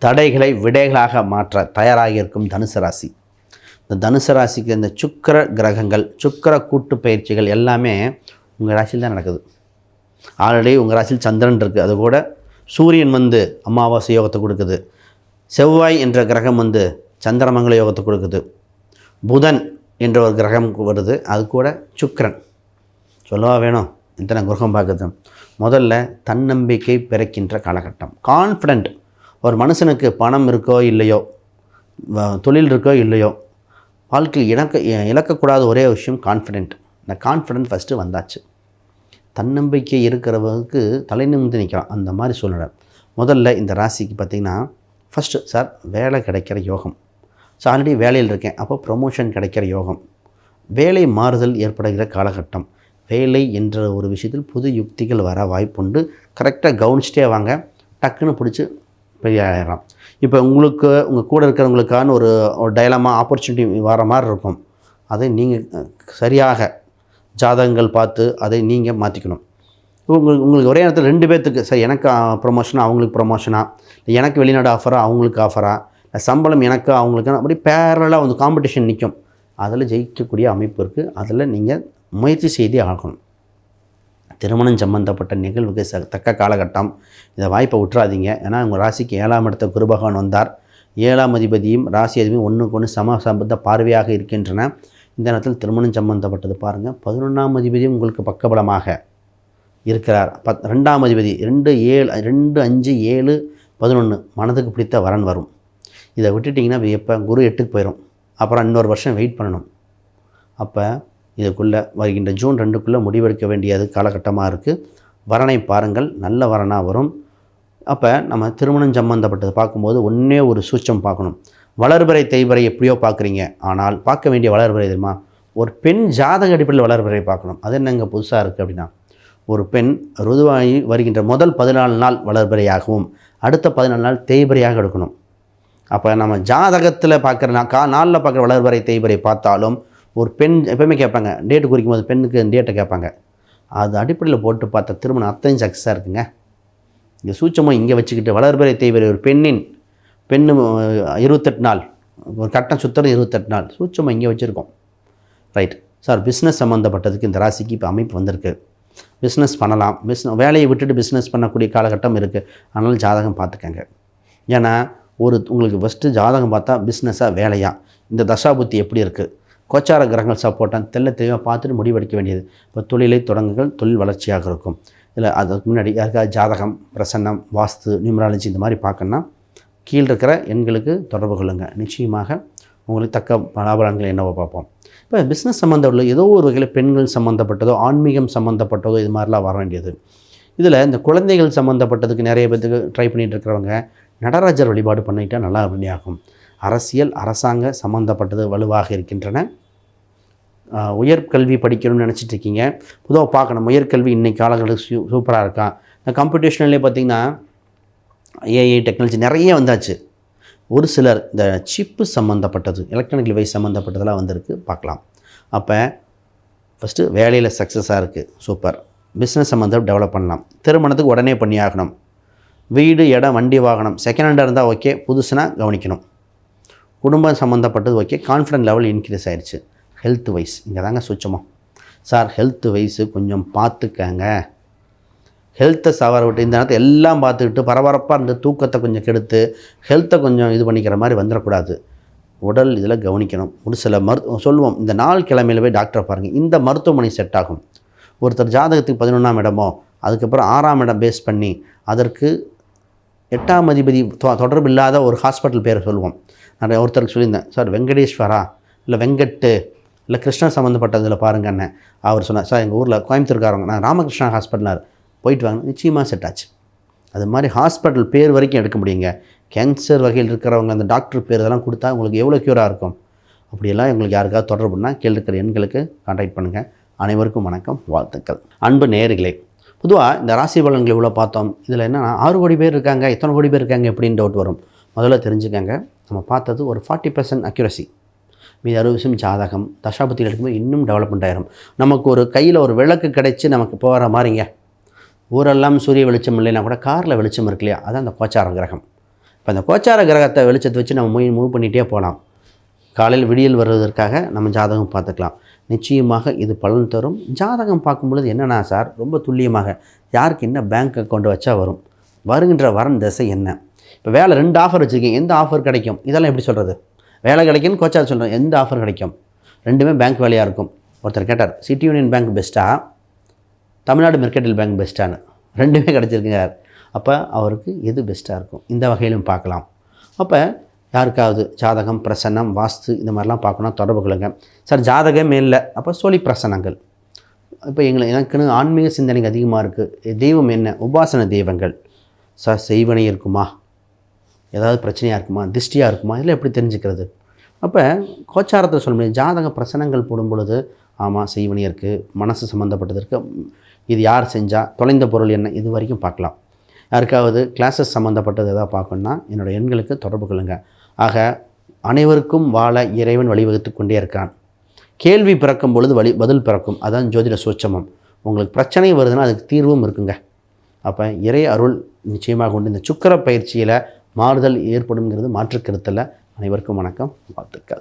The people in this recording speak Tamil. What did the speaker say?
தடைகளை விடைகளாக மாற்ற தயாராக இருக்கும் தனுசு ராசி. இந்த தனுசு ராசிக்கு இந்த சுக்கிர கிரகங்கள், சுக்கிர கூட்டு பயிற்சிகள் எல்லாமே உங்கள் ராசியில் தான் நடக்குது. ஆல்ரெடி உங்கள் ராசியில் சந்திரன் இருக்குது, அது கூட சூரியன் வந்து அமாவாசை யோகத்தை கொடுக்குது. செவ்வாய் என்ற கிரகம் வந்து சந்திரமங்கல யோகத்தை கொடுக்குது. புதன் என்ற ஒரு கிரகம் வருது, அது கூட சுக்கிரன். சொல்லவா வேணும், இத்தனை கிரகம் பார்க்குது. முதல்ல தன்னம்பிக்கை பிறக்கின்ற காலகட்டம். கான்ஃபிடென்ட். ஒரு மனுஷனுக்கு பணம் இருக்கோ இல்லையோ, தொழில் இருக்கோ இல்லையோ, வாழ்க்கையில் இழக்கக்கூடாத ஒரே விஷயம் கான்ஃபிடென்ட். இந்த கான்ஃபிடென்ட் ஃபஸ்ட்டு வந்தாச்சு. தன்னம்பிக்கை இருக்கிறவங்களுக்கு தலை நிமிர்ந்து நிற்கலாம், அந்த மாதிரி சூழ்நிலை. முதல்ல இந்த ராசிக்கு பார்த்திங்கன்னா ஃபஸ்ட்டு சார் வேலை கிடைக்கிற யோகம். ஸோ ஆல்ரெடி வேலையில் இருக்கேன், அப்போ ப்ரொமோஷன் கிடைக்கிற யோகம். வேலை மாறுதல் ஏற்படுகிற காலகட்டம். வேலை என்ற ஒரு விஷயத்தில் புது யுக்திகள் வர வாய்ப்புண்டு. கரெக்டாக கவனிச்சிட்டே வாங்க, டக்குன்னு பிடிச்சி பெரிய ஆயிடலாம். இப்போ உங்களுக்கு உங்கள் கூட இருக்கிறவங்களுக்கான ஒரு டைலமா ஆப்பர்ச்சுனிட்டி வர மாதிரி இருக்கும். அதை நீங்கள் சரியாக ஜாதகங்கள் பார்த்து அதை நீங்கள் மாற்றிக்கணும். உங்களுக்கு ஒரே நேரத்தில் 2 பேர்த்துக்கு சார் எனக்கு ப்ரொமோஷனா அவங்களுக்கு ப்ரொமோஷனா, எனக்கு வெளிநாடு ஆஃபரா அவங்களுக்கு ஆஃபரா, சம்பளம் எனக்கு அவங்களுக்கு, அப்படி பேரலாக வந்து காம்படிஷன் நிற்கும். அதில் ஜெயிக்கக்கூடிய அமைப்பு இருக்குது. அதில் நீங்கள் முயற்சி செய்தே ஆகணும். திருமணம் சம்பந்தப்பட்ட நிகழ்வுக்கு தக்க காலகட்டம். இந்த வாய்ப்பை விட்டுறாதீங்க. ஏன்னா உங்கள் ராசிக்கு 7ஆம் இடத்த குரு பகவான் வந்தார். 7ஆம் அதிபதியும் ராசி அதிபதியும் ஒன்றுக்கு ஒன்று சம்பந்த பார்வையாக இருக்கின்றன. இந்த நேரத்தில் திருமணம் சம்பந்தப்பட்டது பாருங்கள். 11ஆம் அதிபதியும் உங்களுக்கு பக்கபலமாக இருக்கிறார். 2ஆம் அதிபதி 2, 5, 7, 11 மனதுக்கு பிடித்த வரன் வரும். இதை விட்டுட்டிங்கன்னா எப்போ குரு 8க்கு போயிடும். அப்புறம் இன்னொரு வருஷம் வெயிட் பண்ணணும். அப்போ இதுக்குள்ளே வருகின்ற ஜூன் 2க்குள்ளே முடிவெடுக்க வேண்டியது காலகட்டமாக இருக்குது. வரனை பாருங்கள், நல்ல வரனாக வரும். அப்போ நம்ம திருமணம் சம்பந்தப்பட்டது பார்க்கும்போது ஒன்றே ஒரு சூட்சம் பார்க்கணும். வளர்பிறை தேய்பிறை எப்படியோ பார்க்குறீங்க, ஆனால் பார்க்க வேண்டிய வளர்பிறை தெரியுமா? ஒரு பெண் ஜாதக அடிப்படையில் வளர்பிறை பார்க்கணும். அது என்னங்க புதுசாக இருக்குது அப்படின்னா, ஒரு பெண் ருதுவாகி வருகின்ற முதல் 14 நாள் வளர்பிறையாகவும் அடுத்த 14 நாள் தேய்பிறையாக எடுக்கணும். அப்போ நம்ம ஜாதகத்தில் பார்க்குற நாளில் பார்க்குற வளர்பிறை தேய்பிறை பார்த்தாலும் ஒரு பெண் எப்போயுமே கேட்பாங்க, டேட்டு குறிக்கும் போது பெண்ணுக்கு டேட்டை கேட்பாங்க. அது அடிப்படையில் போட்டு பார்த்தா திருமணம் அத்தனையும் சக்ஸஸாக இருக்குங்க. இங்கே சூட்சமாக இங்கே வச்சுக்கிட்டு வளர்பிறை தேய்பிறை ஒரு பெண்ணு 28 நாள், ஒரு கட்டம் சுத்தரம் 28 நாள் சூட்சமாக இங்கே வச்சுருக்கோம். ரைட் சார், பிஸ்னஸ் சம்மந்தப்பட்டதுக்கு இந்த ராசிக்கு இப்போ அமைப்பு வந்திருக்கு. பிஸ்னஸ் பண்ணலாம், வேலையை விட்டுட்டு பிஸ்னஸ் பண்ணக்கூடிய காலகட்டம் இருக்குது. அதனால் ஜாதகம் பார்த்துக்கங்க. ஏன்னா உங்களுக்கு ஃபஸ்ட்டு ஜாதகம் பார்த்தா பிஸ்னஸாக வேலையா, இந்த தசாபுத்தி எப்படி இருக்குது, கோச்சார கிரகங்கள் சப்போர்ட்டாக தெளிவாக பார்த்துட்டு முடிவெடுக்க வேண்டியது. இப்போ தொழிலை தொடங்குங்கள், தொழில் வளர்ச்சியாக இருக்கும். இல்லை அதுக்கு முன்னாடி யாருக்காவது ஜாதகம், பிரசன்னம், வாஸ்து, நியூமராலஜி இந்த மாதிரி பார்க்கணுன்னா கீழே இருக்கிற எண்களுக்கு தொடர்பு கொள்ளுங்கள். நிச்சயமாக உங்களுக்கு தக்க பலாபலன்கள் என்னவோ பார்ப்போம். இப்போ பிஸ்னஸ் சம்மந்தப்பட்ட ஏதோ ஒரு வகையில் பெண்கள் சம்மந்தப்பட்டதோ ஆன்மீகம் சம்மந்தப்பட்டதோ இது மாதிரிலாம் வர வேண்டியது. இதில் இந்த குழந்தைகள் சம்மந்தப்பட்டதுக்கு நிறைய பேருக்கு ட்ரை பண்ணிகிட்டு இருக்கிறவங்க நடராஜர் வழிபாடு பண்ணிட்டால் நல்லா ஆகும். அரசியல், அரசாங்க சம்மந்தப்பட்டது வலுவாக இருக்கின்றன. உயர்கல்வி படிக்கணும்னு நினச்சிட்டு இருக்கீங்க, பொதுவாக பார்க்கணும். உயர்கல்வி இன்றைக்கி காலங்களுக்கு சூப்பராக இருக்கான். இந்த காம்படிஷன்லேயே பார்த்திங்கன்னா ஏஐ டெக்னாலஜி நிறைய வந்தாச்சு. ஒரு சிலர் இந்த சிப்பு சம்மந்தப்பட்டது, எலக்ட்ரானிக் டிவைஸ் சம்மந்தப்பட்டதெல்லாம் வந்திருக்கு, பார்க்கலாம். அப்போ ஃபஸ்ட்டு வேலையில் சக்ஸஸாக இருக்குது, சூப்பர். பிஸ்னஸ் சம்மந்தம் டெவலப் பண்ணலாம். திருமணத்துக்கு உடனே பண்ணியாகணும். வீடு, இடம், வண்டி, வாகனம் செகண்ட் ஹேண்டாக இருந்தால் ஓகே, புதுசுனா கவனிக்கணும். குடும்பம் சம்மந்தப்பட்டது ஓகே, கான்ஃபிடன்ட் லெவல் இன்க்ரீஸ் ஆகிடுச்சு. ஹெல்த் வைஸ் இங்கே தாங்க சுச்சமாக சார், ஹெல்த் வைஸு கொஞ்சம் பார்த்துக்கங்க. ஹெல்த்தை சவர விட்டு இந்த நேரத்தை எல்லாம் பார்த்துக்கிட்டு பரபரப்பாக இருந்த தூக்கத்தை கொஞ்சம் கெடுத்து ஹெல்த்தை கொஞ்சம் இது பண்ணிக்கிற மாதிரி வந்துடக்கூடாது. உடல் இதில் கவனிக்கணும். ஒரு சில சொல்லுவோம், இந்த நாள் கிழமையில் போய் டாக்டரை பாருங்கள், இந்த மருத்துவமனை செட் ஆகும். ஒருத்தர் ஜாதகத்துக்கு 11ஆம் இடமோ அதுக்கப்புறம் 6ஆம் இடம் பேஸ் பண்ணி அதற்கு 8ஆம் அதிபதி தொடர்பு இல்லாத ஒரு ஹாஸ்பிட்டல் பேரை சொல்லுவோம். நான் ஒருத்தருக்கு சொல்லியிருந்தேன், சார் வெங்கடேஸ்வரா இல்லை வெங்கட்டு இல்லை கிருஷ்ணன் சம்மந்தப்பட்டதில் பாருங்கன்னு. அவர் சொன்னார், சார் எங்கள் ஊரில் கோயம்புத்தூர்காரங்க, நான் ராமகிருஷ்ணா ஹாஸ்பிட்டலார் போயிட்டு வாங்க. நிச்சயமாக செட் ஆச்சு. அது மாதிரி ஹாஸ்பிட்டல் பேர் வரைக்கும் எடுக்க முடியுங்க. கேன்சர் வகையில் இருக்கிறவங்க அந்த டாக்டர் பேர் இதெல்லாம் கொடுத்தா உங்களுக்கு எவ்வளோ க்யூராக இருக்கும். அப்படியெல்லாம் உங்களுக்கு யாருக்காவது தொடர்புன்னா கீழே இருக்கிற எண்களுக்கு கான்டாக்ட் பண்ணுங்கள். அனைவருக்கும் வணக்கம், வாழ்த்துக்கள். அன்பு நேயர்களே, பொதுவாக இந்த ராசி பலன்களை இவ்வளோ பார்த்தோம். இதில் என்னென்னா 6 கோடி பேர் இருக்காங்க, எத்தனை கோடி பேர் இருக்காங்க எப்படின்னு டவுட் வரும். முதல்ல தெரிஞ்சுக்கங்க, நம்ம பார்த்தது ஒரு 40% அக்யூரசி. மீது 60% ஜாதகம் தசாபுத்தியில் எடுக்கும்போது இன்னும் டெவலப்மெண்ட் ஆயிரும். நமக்கு ஒரு கையில் ஒரு விளக்கு கிடைச்சி நமக்கு போகிற மாதிரிங்க. ஊரெல்லாம் சூரிய வெளிச்சம் இல்லைன்னா கூட காரில் வெளிச்சம் இருக்கு இல்லையா, அதான் அந்த கோச்சார கிரகம். இப்போ அந்த கோச்சார கிரகத்தை வெளிச்சத்தை வச்சு நம்ம மூவ் பண்ணிகிட்டே போகலாம். காலையில் விடியல் வருவதற்காக நம்ம ஜாதகம் பார்த்துக்கலாம். நிச்சயமாக இது பலன் தரும். ஜாதகம் பார்க்கும்பொழுது என்னென்னா சார், ரொம்ப துல்லியமாக யாருக்கு என்ன பேங்க் அக்கௌண்ட் வச்சா வரும், வருகின்ற வரன் திசை என்ன, இப்போ வேலை 2 ஆஃபர் வச்சுருக்கீங்க, எந்த ஆஃபர் கிடைக்கும், இதெல்லாம் எப்படி சொல்கிறது? வேலை கிடைக்குன்னு கோச்சார் சொல்கிறேன், எந்த ஆஃபர் கிடைக்கும்? 2மே பேங்க் வேலையாக இருக்கும். ஒருத்தர் கேட்டார், சிட்டி யூனியன் பேங்க் பெஸ்ட்டா, தமிழ்நாடு மெர்கடைல் பேங்க் பெஸ்ட்டான்னு. 2மே கிடச்சிருக்குங்க. அப்போ அவருக்கு எது பெஸ்ட்டாக இருக்கும்? இந்த வகையிலும் பார்க்கலாம். அப்போ யாருக்காவது ஜாதகம், பிரசன்னம், வாஸ்து இந்த மாதிரிலாம் பார்க்கணும், தொடர்பு கொள்ளுங்க. சார் ஜாதகமே இல்லை, அப்போ சொல்லி பிரசனங்கள். இப்போ எனக்குன்னு ஆன்மீக சிந்தனைக்கு அதிகமாக இருக்குது. தெய்வம் என்ன? உபாசன தெய்வங்கள். சார் செய்வனை இருக்குமா, ஏதாவது பிரச்சனையாக இருக்குமா, திஷ்டியாக இருக்குமா, இதெல்லாம் எப்படி தெரிஞ்சுக்கிறது? அப்போ கோச்சாரத்தில் சொல்ல முடியாது. ஜாதக பிரசனங்கள் போடும் பொழுது ஆமாம் செய்வனி இருக்குது, மனசு சம்மந்தப்பட்டது இருக்குது, இது யார் செஞ்சால், தொலைந்த பொருள் என்ன, இது வரைக்கும் பார்க்கலாம். யாருக்காவது கிளாஸஸ் சம்மந்தப்பட்டது எதாவது பார்க்கணுன்னா என்னோடய எண்களுக்கு தொடர்பு கொள்ளுங்கள். ஆக அனைவருக்கும் வாழ இறைவன் வழிவகுத்து கொண்டே இருக்கான். கேள்வி பிறக்கும் பொழுது பதில் பிறக்கும். அதான் ஜோதிட சூட்சமம். உங்களுக்கு பிரச்சனை வருதுன்னா அதுக்கு தீர்வும் இருக்குங்க. அப்போ இறை அருள் நிச்சயமாக உண்டு. இந்த சுக்கிர பயிற்சியில் மாறுதல் ஏற்படுங்கிறது மாற்றுக்கருத்தில். அனைவருக்கும் வணக்கம், வாழ்த்துக்கள்.